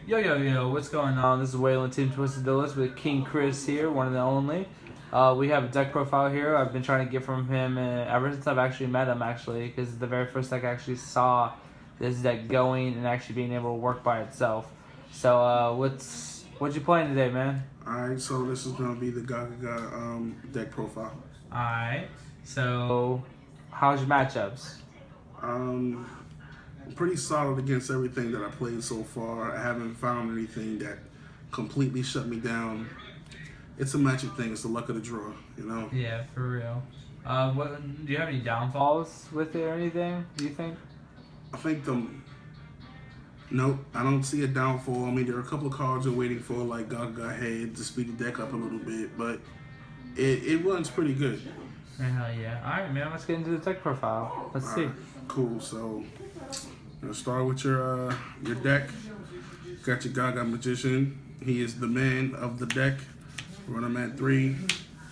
Yo, what's going on? This is Waylon, TeamTwistedDuelist with King Chris here, one and the only. We have a deck profile here. I've been trying to get from him ever since I've actually met him, because it's the very first deck I actually saw this deck going and actually being able to work by itself. So, what you playing today, man? Alright, so this is going to be the Gagaga deck profile. Alright, so how's your matchups? Pretty solid against everything that I played so far. I haven't found anything that completely shut me down. It's a magic thing. It's the luck of the draw, you know? Yeah, for real. Do you have any downfalls with it or anything, do you think? I think Nope, I don't see a downfall. I mean, there are a couple of cards I'm waiting for, like Gagaga Head, to speed the deck up a little bit, but it runs pretty good. Hell yeah. Alright, man, let's get into the deck profile. Let's see. Cool, so let's start with your deck. Got your Gaga Magician. He is the man of the deck. Run him at 3.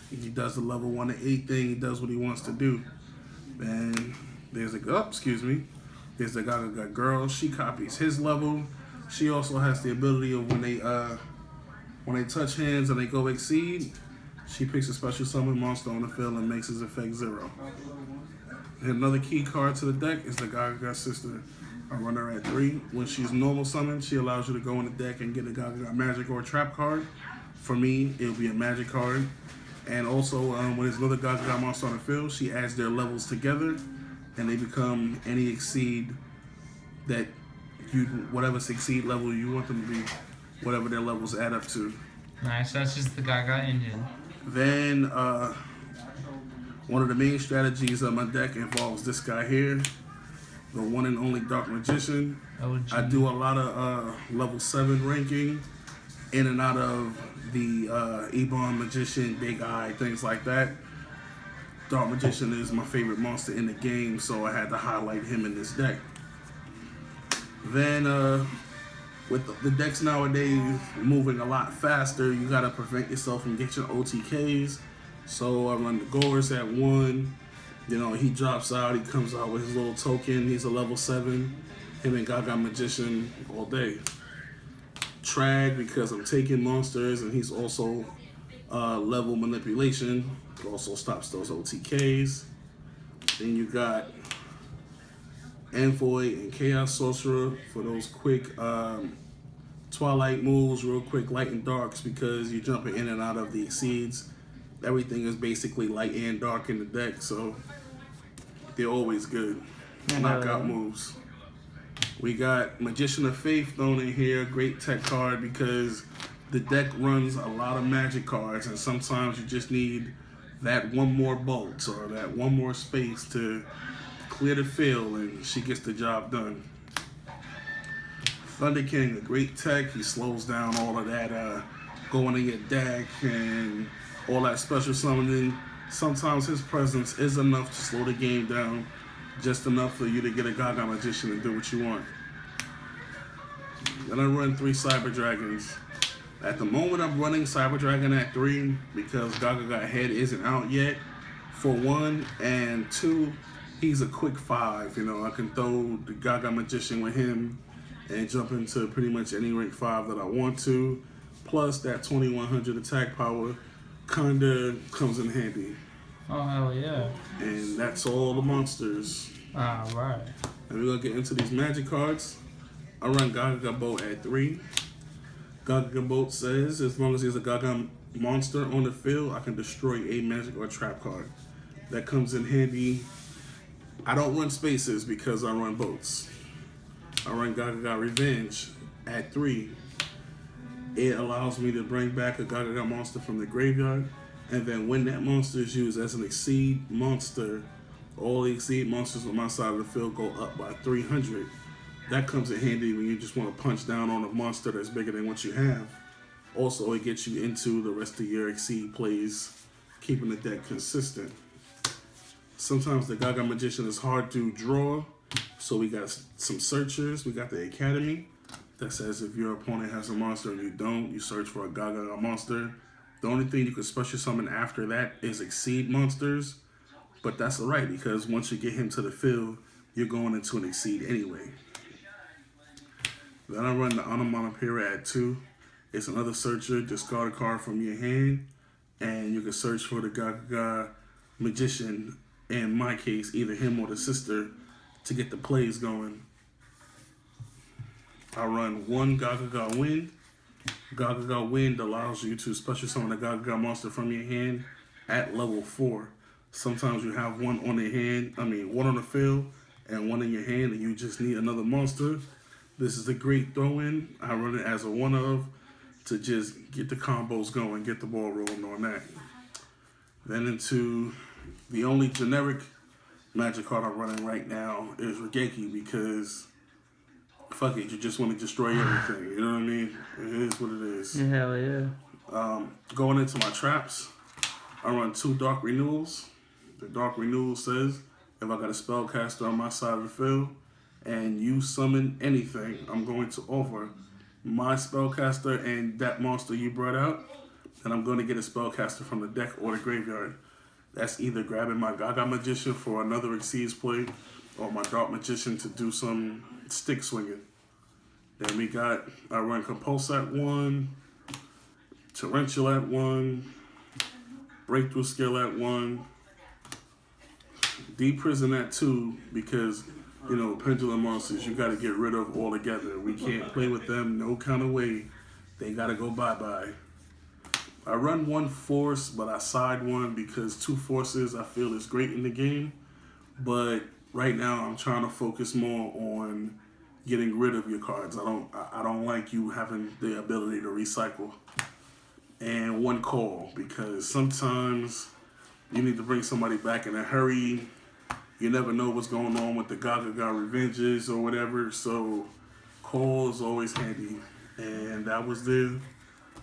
He does the level 1 to 8 thing. He does what he wants to do. Then there's There's the Gagaga girl. She copies his level. She also has the ability of when they touch hands and they go exceed, she picks a special summon monster on the field and makes his effect 0. And another key card to the deck is the Gagaga sister. I run her at 3. When she's normal summoned, she allows you to go in the deck and get a Gagaga magic or a trap card. For me, it'll be a magic card. And also, when there's another Gagaga monster on the field, she adds their levels together, and they become any exceed that whatever succeed level you want them to be, whatever their levels add up to. Nice, that's just the Gaga engine. Then, one of the main strategies of my deck involves this guy here, the one and only Dark Magician. I do a lot of level 7 ranking in and out of the Ebon Magician, Big Eye, things like that. Dark Magician is my favorite monster in the game, so I had to highlight him in this deck. Then, with the decks nowadays moving a lot faster, you gotta prevent yourself from getting OTKs. So I run the Gorse at 1. You know, he drops out, he comes out with his little token. He's a level 7. Him and Gaga Magician all day. Trag, because I'm taking monsters, and he's also level manipulation. Also stops those OTKs. Then you got Envoy and Chaos Sorcerer for those quick Twilight moves, real quick light and darks, because you're jumping in and out of the exceeds. Everything is basically light and dark in the deck, so they're always good. Knockout moves. We got Magician of Faith thrown in here, great tech card, because the deck runs a lot of magic cards, and sometimes you just need that one more bolt or that one more space to clear the field, and she gets the job done. Thunder King, a great tech. He slows down all of that going in your deck and all that special summoning. Sometimes his presence is enough to slow the game down, just enough for you to get a Gaga Magician and do what you want. Then I run 3 Cyber Dragons. At the moment, I'm running Cyber Dragon at 3 because Gagaga Head isn't out yet, for 1, and 2, he's a quick 5. You know, I can throw the Gaga Magician with him and jump into pretty much any rank 5 that I want to. Plus, that 2100 attack power kinda comes in handy. Oh, hell yeah. And that's all the monsters. Alright. And we're gonna get into these magic cards. I run Gagaga Bolt at 3. Gagaga Bolt says, as long as there's a Gaga monster on the field, I can destroy a magic or trap card. That comes in handy. I don't run spaces because I run bolts. I run Gagaga Revenge at 3. It allows me to bring back a Gagaga monster from the graveyard, and then when that monster is used as an exceed monster, all the exceed monsters on my side of the field go up by 300. That comes in handy when you just want to punch down on a monster that's bigger than what you have. Also, it gets you into the rest of your exceed plays, keeping the deck consistent. Sometimes the Gaga Magician is hard to draw, so we got some searchers. We got the Academy that says if your opponent has a monster and you don't, you search for a Gaga monster. The only thing you can special summon after that is exceed monsters, but that's alright because once you get him to the field, you're going into an exceed anyway. Then I run the Onomatopoeia at 2. It's another searcher. Discard a card from your hand, and you can search for the Gagaga magician. In my case, either him or the sister, to get the plays going. I run 1 Gagaga Wind. Gagaga Wind allows you to special summon a Gagaga monster from your hand at level 4. Sometimes you have one on the hand, one on the field, and one in your hand, and you just need another monster. This is a great throw-in. I run it as a one-of to just get the combos going, get the ball rolling on that. Then into the only generic magic card I'm running right now is Regeki, because fuck it, you just want to destroy everything. You know what I mean? It is what it is. Hell yeah. Going into my traps, I run 2 Dark Renewals. The Dark Renewal says if I got a spellcaster on my side of the field and you summon anything, I'm going to offer my spellcaster and that monster you brought out, and I'm going to get a spellcaster from the deck or the graveyard. That's either grabbing my Gaga Magician for another Exceeds play or my Dark Magician to do some stick swinging. Then I run Compulse at 1, Torrential at 1, Breakthrough Skill at 1, Deep Prison at 2, because, pendulum monsters you got to get rid of altogether. We can't play with them no kind of way. They got to go bye-bye. I run 1 Force, but I side 1 because 2 Forces I feel is great in the game. But right now I'm trying to focus more on getting rid of your cards. I don't like you having the ability to recycle. And 1 Call, because sometimes you need to bring somebody back in a hurry. You never know what's going on with the Gagaga Revenges or whatever, so Call is always handy. And that was the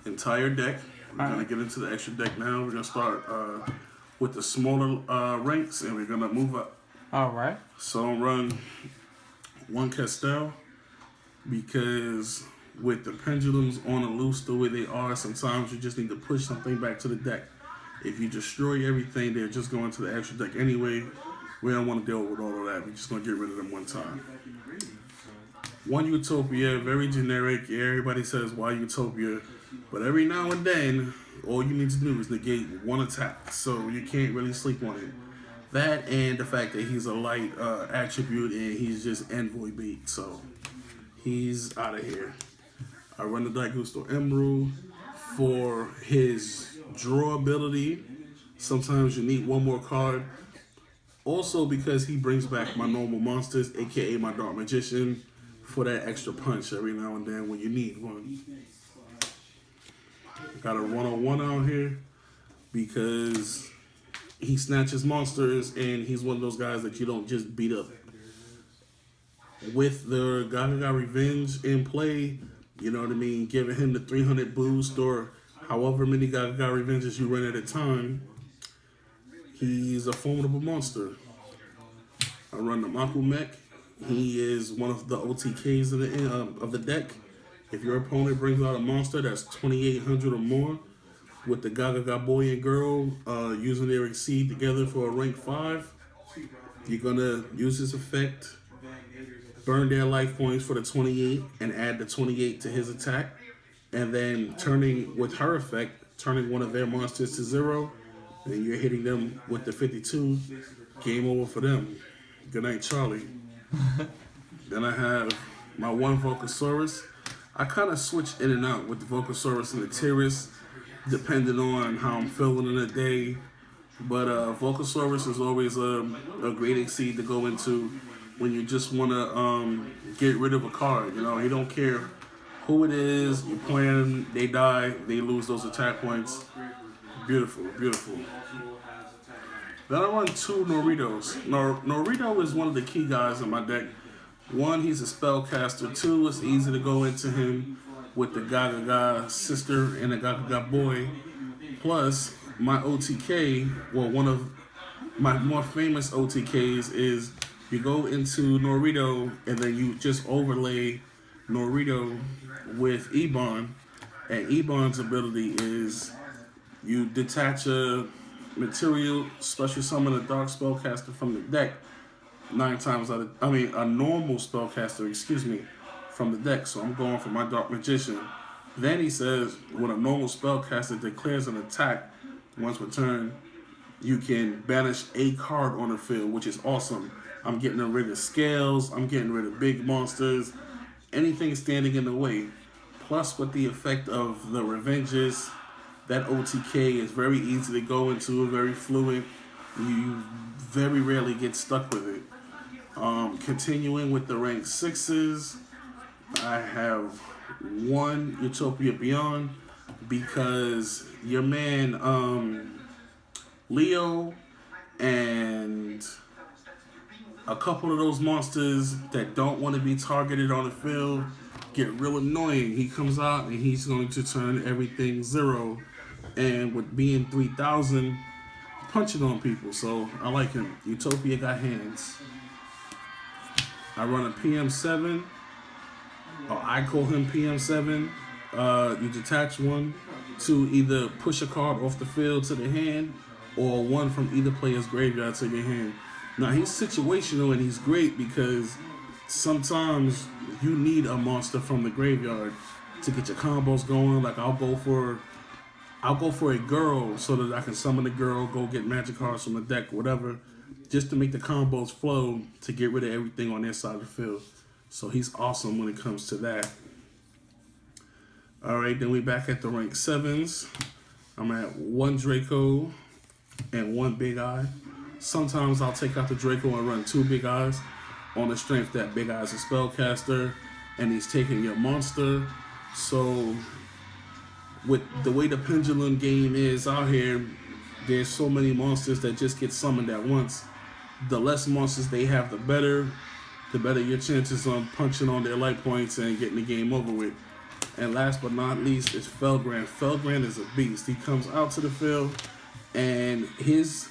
entire deck. We're going to get into the extra deck now. We're going to start with the smaller ranks, and we're going to move up. All right. So I'll run 1 Castel, because with the pendulums on the loose the way they are, sometimes you just need to push something back to the deck. If you destroy everything, they're just going to the extra deck anyway. We don't want to deal with all of that. We're just going to get rid of them one time. 1 Utopia, very generic. Yeah, everybody says, why Utopia? But every now and then, all you need to do is negate 1 attack. So you can't really sleep on it. That and the fact that he's a light attribute and he's just envoy bait. So he's out of here. I run the Daigusto Emerald for his draw ability. Sometimes you need 1 more card. Also because he brings back my normal monsters, aka my Dark Magician, for that extra punch every now and then when you need one. Got a 101 out here because he snatches monsters and he's one of those guys that you don't just beat up. With the Gagaga Revenge in play, you know what I mean, giving him the 300 boost or however many Gagaga Revenges you run at a time, he's a formidable monster. I run the Maku Mech. He is one of the OTKs of the deck. If your opponent brings out a monster that's 2,800 or more, with the Gagaga boy and girl using their Exceed together for a rank 5, you're going to use this effect, burn their life points for the 28, and add the 28 to his attack. And then with her effect, turning one of their monsters to 0, and you're hitting them with the 52. Game over for them. Good night, Charlie. Then I have my 1 Volcasaurus. I kind of switch in and out with the Volcasaurus and the Tiras, depending on how I'm feeling in the day. But Volcasaurus is always a great Exceed to go into when you just want to get rid of a card. He don't care who it is, you play them, they die, they lose those attack points. Beautiful, beautiful. Then I run 2 Noritos. Norito is one of the key guys in my deck. 1, he's a spellcaster. 2, it's easy to go into him with the Gagaga sister and the Gagaga boy. Plus, my OTK, well, one of my more famous OTKs is you go into Norito and then you just overlay Norito with Ebon. And Ebon's ability is you detach a material, special summon a dark spellcaster from the deck a normal spellcaster, from the deck, so I'm going for my Dark Magician. Then he says, when a normal spellcaster declares an attack once per turn, you can banish a card on the field, which is awesome. I'm getting rid of scales, I'm getting rid of big monsters, anything standing in the way. Plus, with the effect of the Revenges, that OTK is very easy to go into, very fluid. You very rarely get stuck with it. Continuing with the rank 6s, I have one Utopia Beyond because your man Leo and a couple of those monsters that don't want to be targeted on the field get real annoying. He comes out and he's going to turn everything 0, and with being 3,000, punching on people. So I like him. Utopia got hands. I run a PM7. Or I call him PM7. You detach one to either push a card off the field to the hand, or one from either player's graveyard to your hand. Now, he's situational and he's great because sometimes you need a monster from the graveyard to get your combos going. Like I'll go for a girl so that I can summon the girl, go get magic cards from the deck, whatever, just to make the combos flow to get rid of everything on their side of the field. So he's awesome when it comes to that. All right, then we back at the rank 7s. I'm at 1 Draco and 1 Big Eye. Sometimes I'll take out the Draco and run 2 Big Eyes on the strength that Big Eye's a spellcaster and he's taking your monster. So with the way the pendulum game is out here, there's so many monsters that just get summoned at once. The less monsters they have, the better your chances on punching on their light points and getting the game over with. And last but not least is Felgrand. Felgrand is a beast. He comes out to the field, and his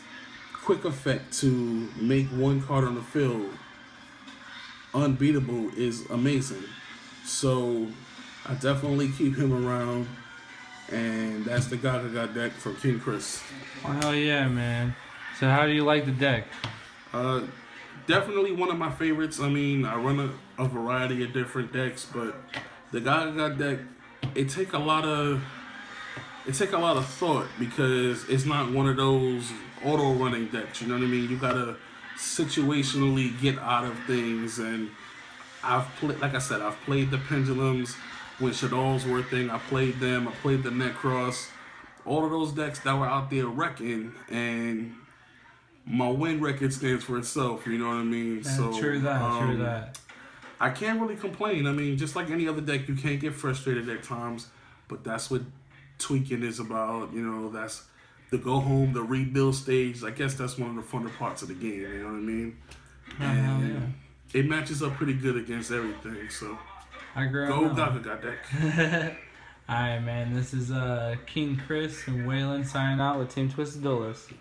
quick effect to make one card on the field unbeatable is amazing. So I definitely keep him around, and that's the Gagaga deck from King Chris. Oh, hell yeah, man. So how do you like the deck? Definitely one of my favorites. I mean, I run a variety of different decks, but the Gagaga deck, it take a lot of thought because it's not one of those auto running decks. You know what I mean? You gotta situationally get out of things, and I've played the pendulums when Shadow's were a thing. I played them. I played the Necros. All of those decks that were out there wrecking, and my win record stands for itself. You know what I mean? Yeah, so true that. I can't really complain. I mean, just like any other deck, you can't get frustrated at times, but that's what tweaking is about. You know, that's the go home, the rebuild stage. I guess that's one of the funner parts of the game. You know what I mean? And it matches up pretty good against everything. So I agree. Go Gagaga deck. All right, man. This is King Chris and Waylon signing out with Team Twisted Duelist.